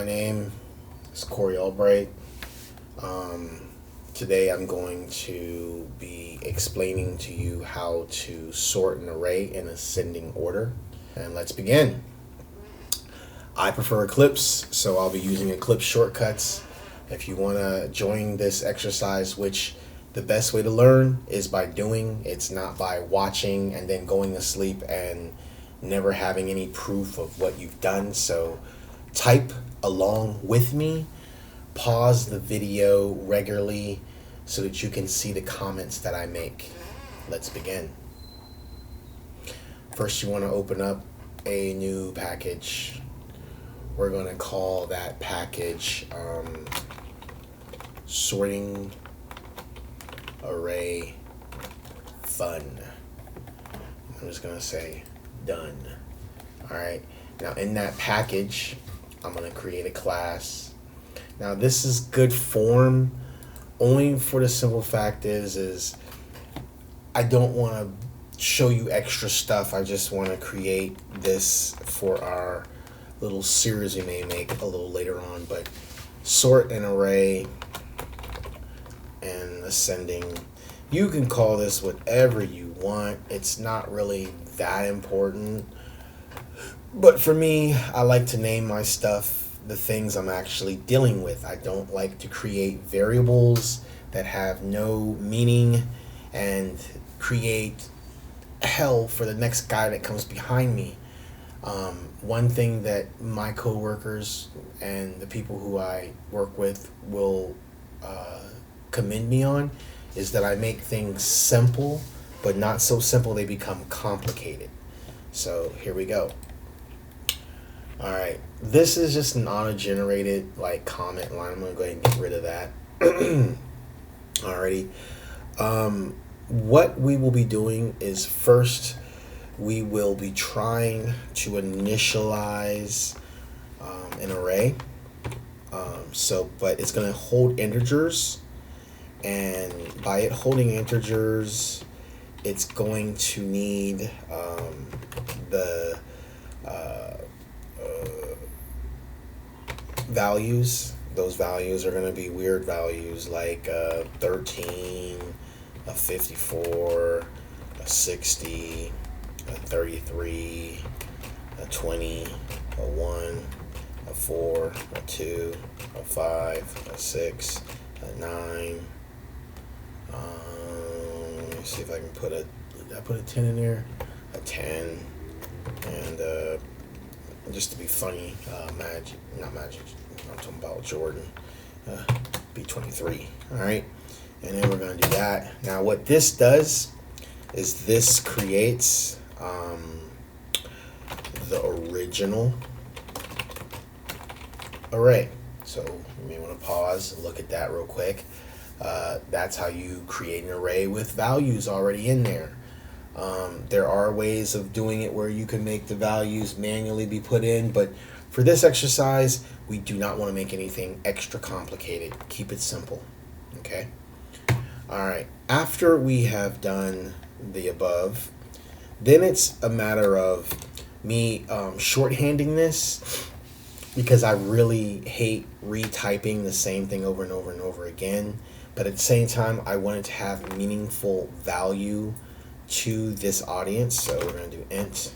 My name is Corey Albright. Today I'm going to be explaining to you how to sort an array in ascending order. And let's begin. I prefer Eclipse, so I'll be using Eclipse Shortcuts. If you want to join this exercise, which the best way to learn is by doing, it's not by watching and then going to sleep and never having any proof of what you've done. So type along with me, pause the video regularly so that you can see the comments that I make. Let's begin. First, you want to open up a new package. We're going to call that package sorting array fun. I'm just going to say done. All right. Now in that package, I'm going to create a class. Now this is good form only for the simple fact is I don't want to show you extra stuff. I just want to create this for our little series we may make a little later on. But sort an array and ascending. You can call this whatever you want. It's not really that important. But for me, I like to name my stuff the things I'm actually dealing with. I don't like to create variables that have no meaning and create hell for the next guy that comes behind me. One thing that my coworkers and the people who I work with will commend me on is that I make things simple, but not so simple they become complicated. So here we go. All right, this is just an auto-generated comment line. I'm gonna go ahead and get rid of that. Alrighty. What we will be doing is first we will be trying to initialize an array. But it's gonna hold integers, and by it holding integers, it's going to need the values. Those values are going to be weird values like 13, a 54, a 60, a 33, a 20, a 1, a 4, a 2, a 5, a 6, a 9. Let me see if I can put a, did I put a 10 in there? A 10, and just to be funny, not Magic, I'm talking about Jordan, B23, all right? And then we're gonna do that. Now what this does is this creates the original array. So you may wanna pause and look at that real quick. That's how you create an array with values already in there. There are ways of doing it where you can make the values manually be put in, but for this exercise, we do not want to make anything extra complicated. Keep it simple, okay? All right, after we have done the above, then it's a matter of me shorthanding this because I really hate retyping the same thing over and over and over again, but at the same time, I want it to have meaningful value to this audience. So we're going to do int,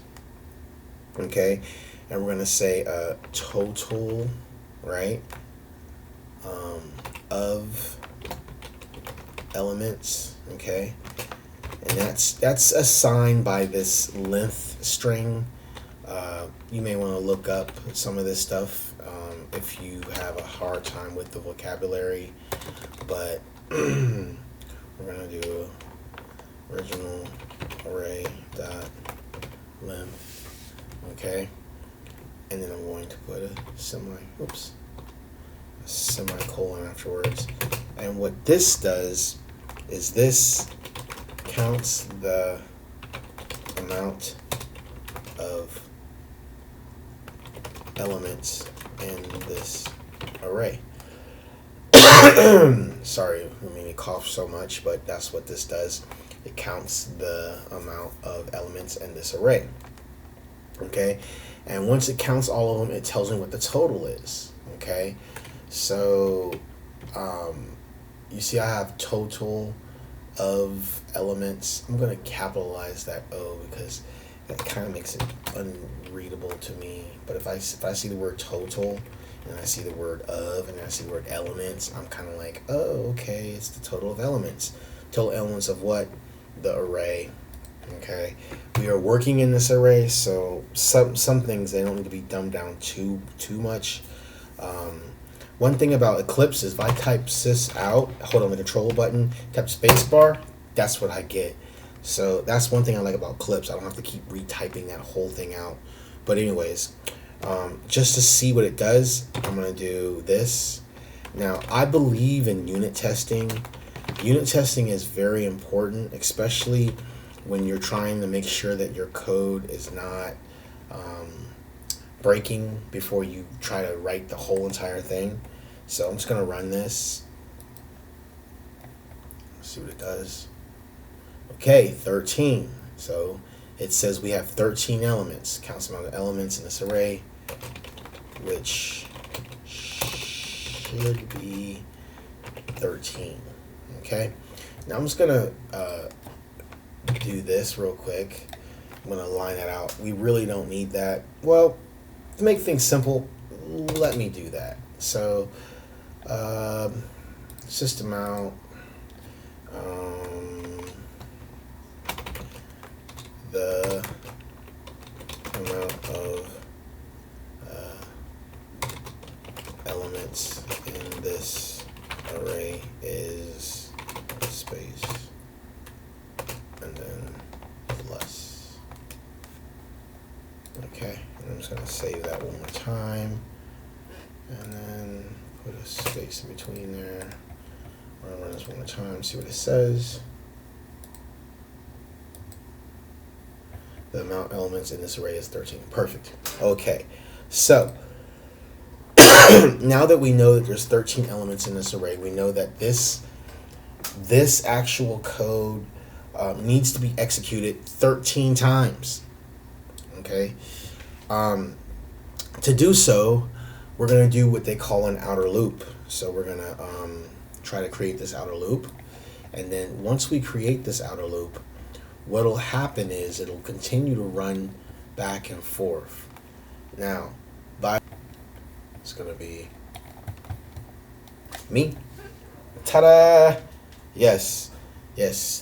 okay, and we're going to say total, right, of elements, okay, and that's assigned by this length string. You may want to look up some of this stuff if you have a hard time with the vocabulary, but we're going to do original array dot length, okay, and then I'm going to put a semicolon afterwards. And what this does is this counts the amount of elements in this array. Sorry, I mean to cough so much, but that's what this does. It counts the amount of elements in this array. Okay, and once it counts all of them, it tells me what the total is. Okay. Okay, so you see I have total of elements. I'm going to capitalize that O because that kind of makes it unreadable to me. But if I see the word total and I see the word of and I see the word elements, I'm kind of like, oh, okay, it's the total of elements. Total elements of what? The array. Okay, we are working in this array, so some things, they don't need to be dumbed down too much. One thing about Eclipse is if I type sys out, hold on the control button, type spacebar, that's what I get. So that's one thing I like about Eclipse. I don't have to keep retyping that whole thing out. But anyways, just to see what it does, I'm going to do this. Now, I believe in unit testing. Unit testing is very important, especially when you're trying to make sure that your code is not breaking before you try to write the whole entire thing. So I'm just going to run this. Let's see what it does. Okay, 13. So it says we have 13 elements. Counts the amount of elements in this array, which should be 13. Okay, now I'm just going to do this real quick. I'm going to line that out. We really don't need that. Well, to make things simple, let me do that. So system out, the amount of elements in this array is space and then plus. Okay, and I'm just going to save that one more time and then put a space in between there. I'm going to run this one more time, see what it says. The amount of elements in this array is 13. Perfect. Okay, so now that we know that there's 13 elements in this array, we know that this actual code needs to be executed 13 times. Okay. To do so, we're going to do what they call an outer loop. So we're going to try to create this outer loop. And then once we create this outer loop, what will happen is it'll continue to run back and forth. Now, it's going to be me. Ta-da! Yes,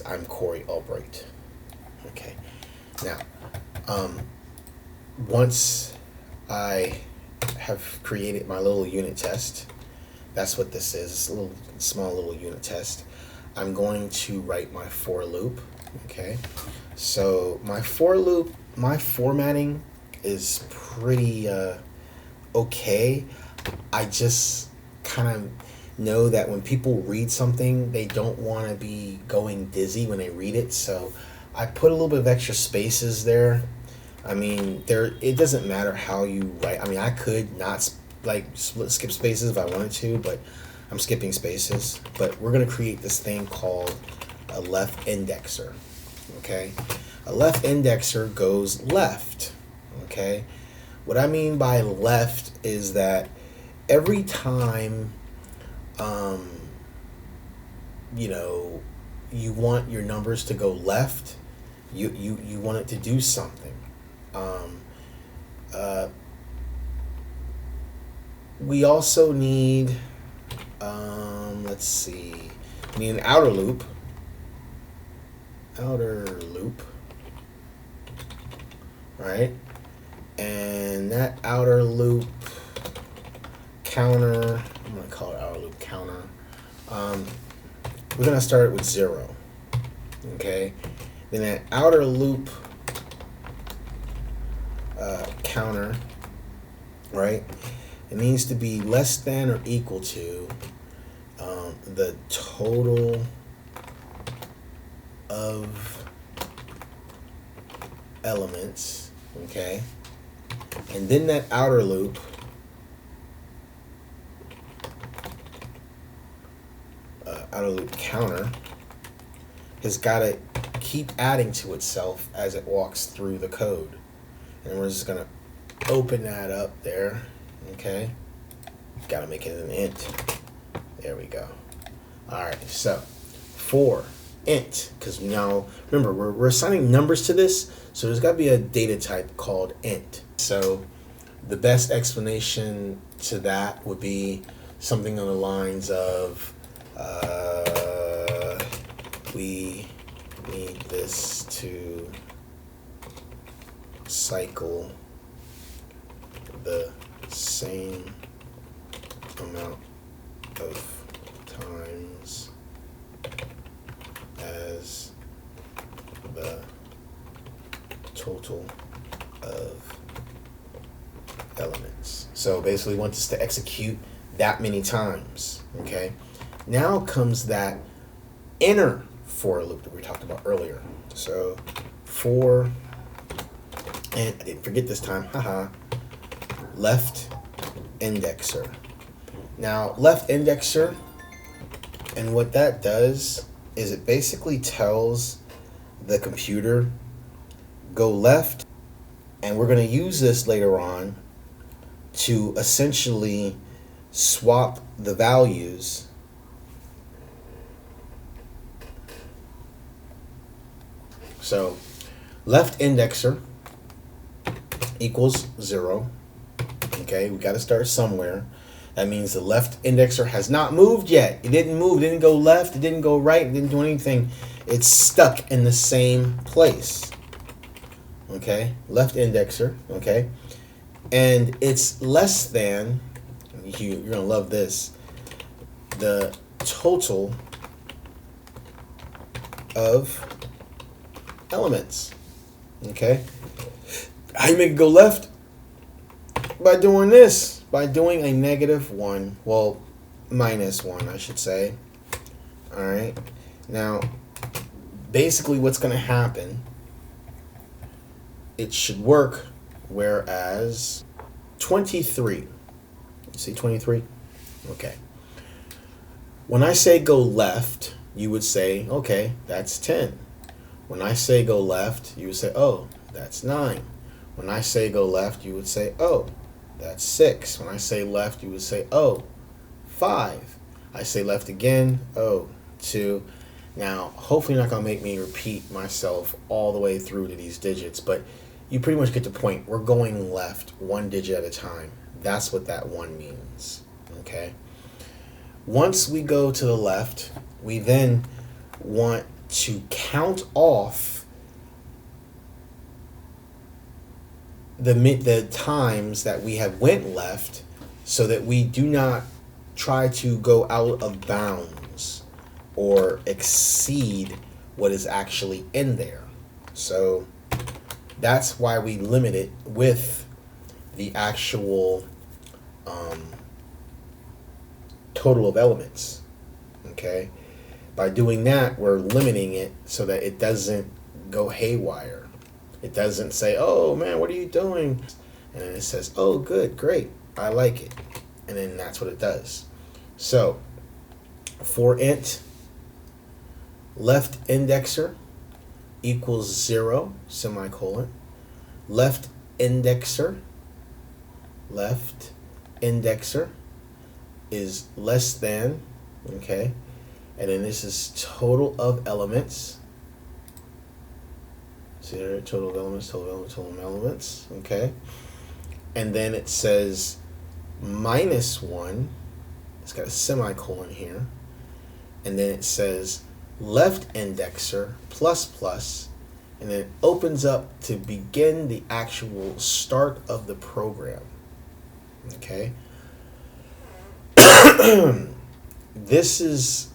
I'm Corey Albright. Okay. Now, once I have created my little unit test, that's what this is. It's a small little unit test. I'm going to write my for loop. Okay, so my for loop, my formatting is pretty okay. I just kind of know that when people read something, they don't want to be going dizzy when they read it, so I put a little bit of extra spaces there. I mean, it doesn't matter how you write. I mean, I could not skip spaces if I wanted to, but I'm skipping spaces. But we're going to create this thing called a left indexer. Okay, a left indexer goes left. Okay, what I mean by left is that every time you want your numbers to go left, you want it to do something. We also need let's see, we need an outer loop, right? And that outer loop counter, I'm going to call it outer loop counter. We're going to start with 0. Okay? Then that outer loop counter, right? It needs to be less than or equal to the total of elements, okay? And then that outer loop counter has got to keep adding to itself as it walks through the code. And we're just going to open that up there, okay? Gotta make it an int. There we go. Alright, so for int, because now remember we're assigning numbers to this, so there's got to be a data type called int. So the best explanation to that would be something on the lines of we need this to cycle the same amount of times as the total of elements. So basically we want this to execute that many times. Okay, now comes that inner for loop that we talked about earlier. So for, and I didn't forget this time, haha, left indexer. Now left indexer, and what that does is it basically tells the computer go left, and we're going to use this later on to essentially swap the values so left indexer equals 0. Okay, we got to start somewhere. That means the left indexer has not moved yet. It didn't move, it didn't go left, it didn't go right, it didn't do anything. It's stuck in the same place. Okay, left indexer, okay? And it's less than, you're gonna love this, the total of elements. Okay? How you make it go left? By doing this, by doing a -1, well, -1 I should say. Alright, now basically what's going to happen, it should work whereas 23, you see 23? Okay, when I say go left, you would say, okay, that's 10. When I say go left, you would say, oh, that's 9. When I say go left, you would say, oh, that's 6. When I say left, you would say, oh, 5. I say left again, oh, 2. Now, hopefully you're not going to make me repeat myself all the way through to these digits, but you pretty much get the point. We're going left one digit at a time. That's what that 1 means, okay? Once we go to the left, we then want to count off the times that we have went left so that we do not try to go out of bounds or exceed what is actually in there. So that's why we limit it with the actual total of elements. Okay, by doing that, we're limiting it so that it doesn't go haywire. It doesn't say, oh man, what are you doing? And then it says, oh good, great, I like it. And then that's what it does. So for int left indexer equals 0, semicolon, left indexer is less than, okay, and then this is total of elements. See there, total of elements, total of elements, okay. And then it says -1, it's got a semicolon here, and then it says left indexer plus, and then it opens up to begin the actual start of the program, okay. This is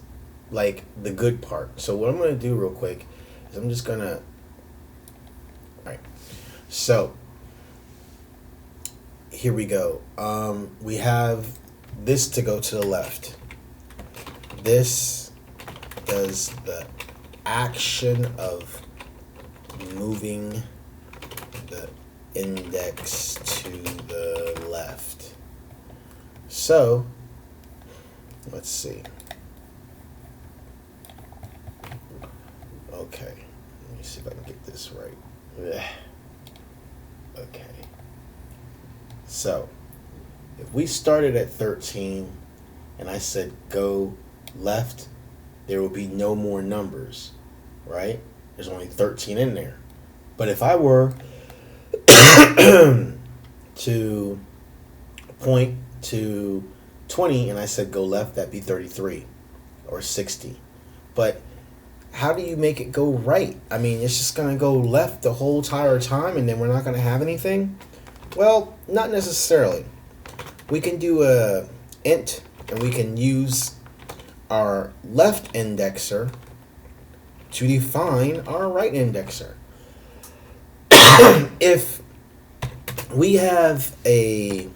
like the good part. So what I'm going to do real quick is I'm just going to, alright, so here we go. We have this to go to the left. This does the action of moving the index to the left. So let's see. Okay, let me see if I can get this right. Ugh. Okay. So If we started at 13 and I said go left, there will be no more numbers, right? There's only 13 in there. But if I were to point to 20 and I said go left, that'd be 33 or 60. But how do you make it go right? I mean, it's just going to go left the whole entire time and then we're not going to have anything? Well, not necessarily. We can do a int and we can use our left indexer to define our right indexer. If we have a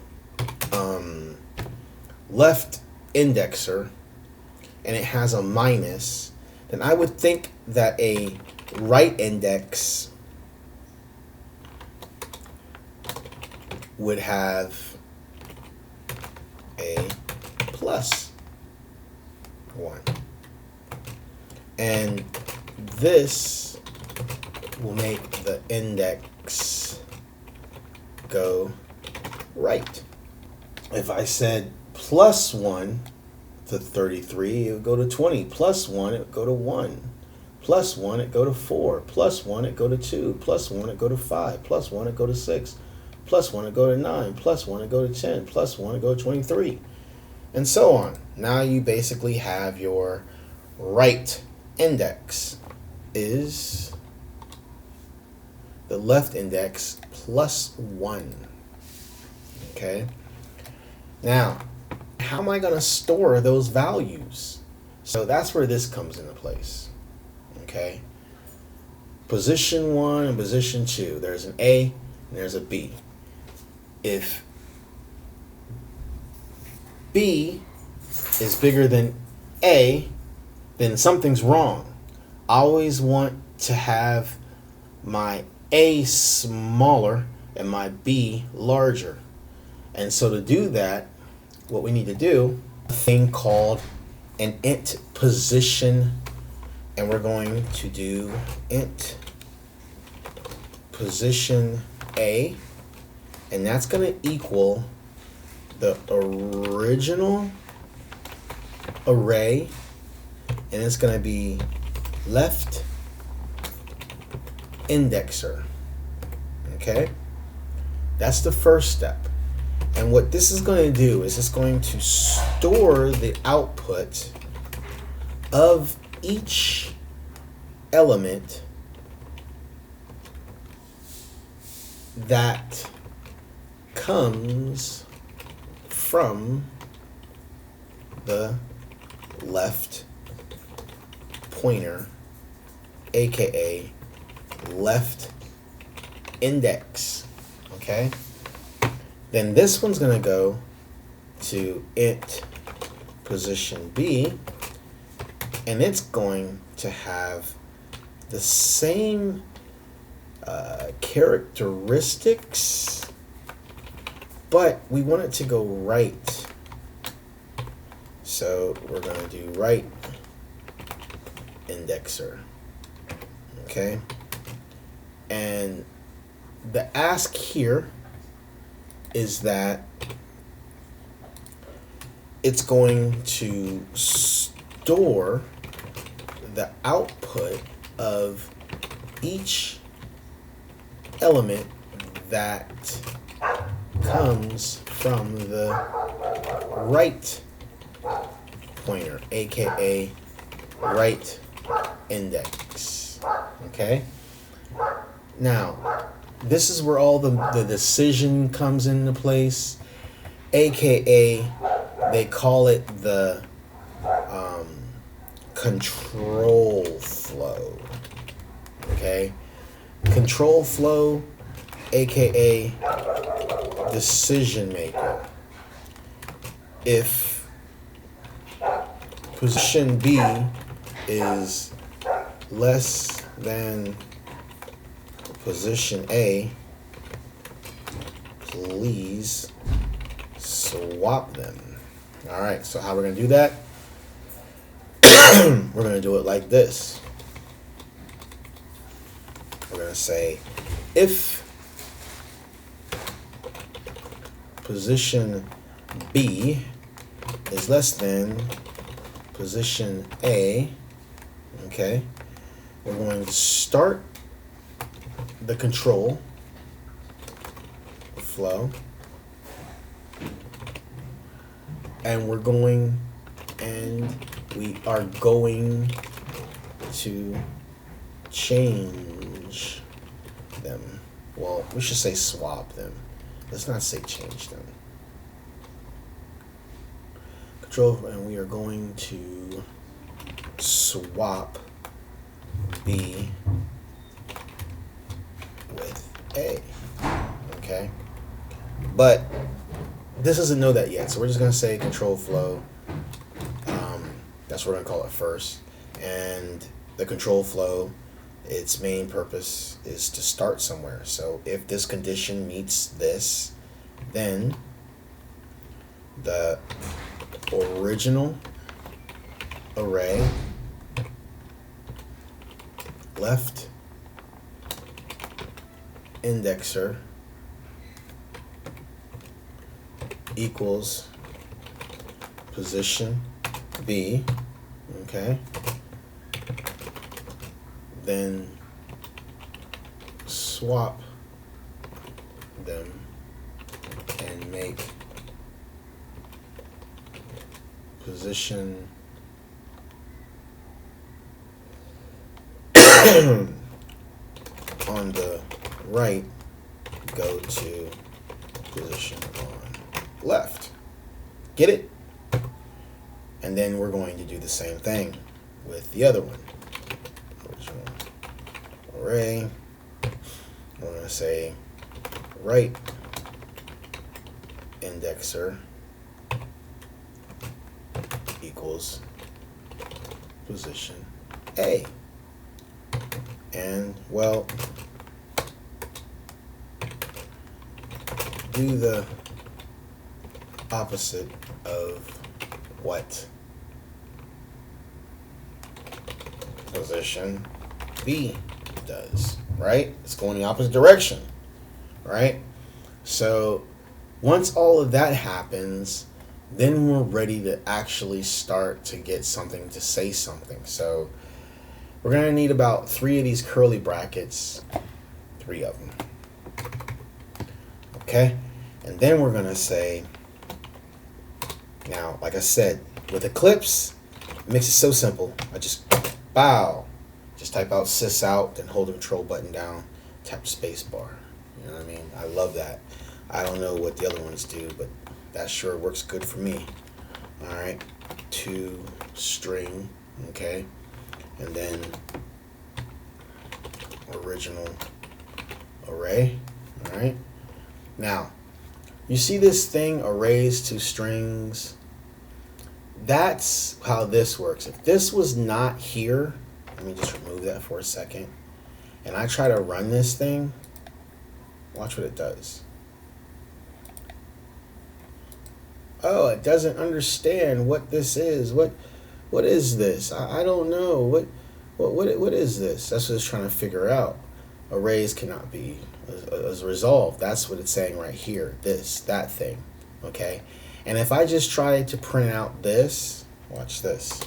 left indexer and it has a minus, then I would think that a right index would have a plus 1. And this will make the index go right. If I said plus 1 to 33, it would go to 20. Plus 1, it would go to 1. Plus 1, it would go to 4. Plus 1, it would go to 2. Plus 1, it would go to 5. Plus 1, it would go to 6. Plus 1, it would go to 9. Plus 1, it would go to 10. Plus 1, it would go to 23. And so on. Now you basically have your right index is the left index plus 1. Okay? Now, how am I going to store those values? So that's where this comes into place. Okay? Position 1 and position 2. There's an A and there's a B. If B is bigger than A, then something's wrong. I always want to have my A smaller and my B larger. And so to do that, what we need to do, a thing called an int position, and we're going to do int position A, and that's going to equal the original array, and it's going to be left indexer. Okay, that's the first step. And what this is going to do is it's going to store the output of each element that comes from the left pointer, aka left index. Okay? Then this one's going to go to int position B, and it's going to have the same characteristics, but we want it to go right. So we're going to do right indexer. Okay? And the ask here is that it's going to store the output of each element that comes from the right pointer, aka right index. Okay? Now, this is where all the decision comes into place, aka they call it the control flow. Okay? Control flow, aka decision maker. If position B is less than position A, please swap them. All right, so how we're going to do that? We're going to do it like this. We're going to say if position B is less than position A, okay, we're going to start the control flow, and we are going to change them. Well, we should say swap them. Let's not say change them. Control, and we are going to swap B with A. Okay? But this doesn't know that yet, so we're just going to say control flow. That's what we're going to call it first. And the control flow, its main purpose is to start somewhere. So if this condition meets this, then the original array left indexer equals position B, okay, then swap them and make position on the right go to position on left. Get it? And then we're going to do the same thing with the other one. Original array. We're going to say right indexer equals position A. And, well, do the opposite of what position B does, right? It's going the opposite direction, right? So once all of that happens, then we're ready to actually start to get something to say something. So we're going to need about 3 of these curly brackets, 3 of them. Okay? And then we're going to say, now, like I said, with Eclipse, it makes it so simple. I just, just type out sys out, then hold the control button down, tap the space bar. You know what I mean? I love that. I don't know what the other ones do, but that sure works good for me. All right, to string, okay, and then original array. All right, now you see this thing, arrays to strings. That's how this works. If this was not here, let me just remove that for a second, and I try to run this thing, watch what it does. Oh, it doesn't understand what this is. What is this? I don't know. What is this? That's what it's trying to figure out. Arrays cannot be as resolved. That's what it's saying right here. That thing. Okay? And if I just try to print out this, watch this.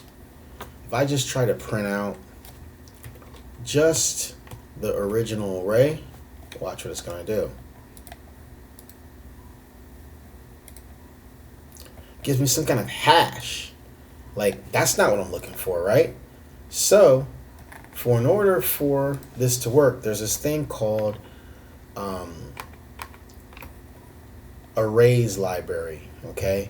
If I just try to print out just the original array, watch what it's going to do. Gives me some kind of hash. Like, that's not what I'm looking for, right? So, in order for this to work, there's this thing called arrays library, okay?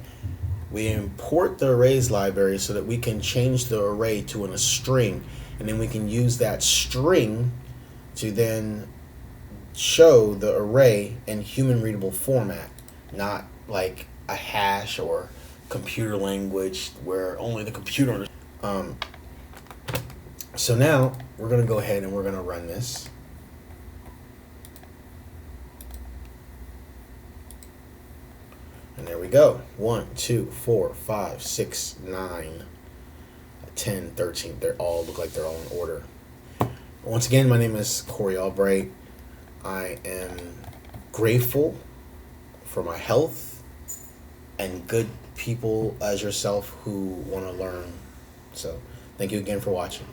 We import the arrays library so that we can change the array to a string, and then we can use that string to then show the array in human readable format, not like a hash or computer language where only the computer. So now we're going to go ahead and we're going to run this. And there we go. 1, 2, 4, 5, 6, 9, 10, 13. They all look like they're all in order. Once again, my name is Corey Albright. I am grateful for my health. and good people as yourself who want to learn. So thank you again for watching.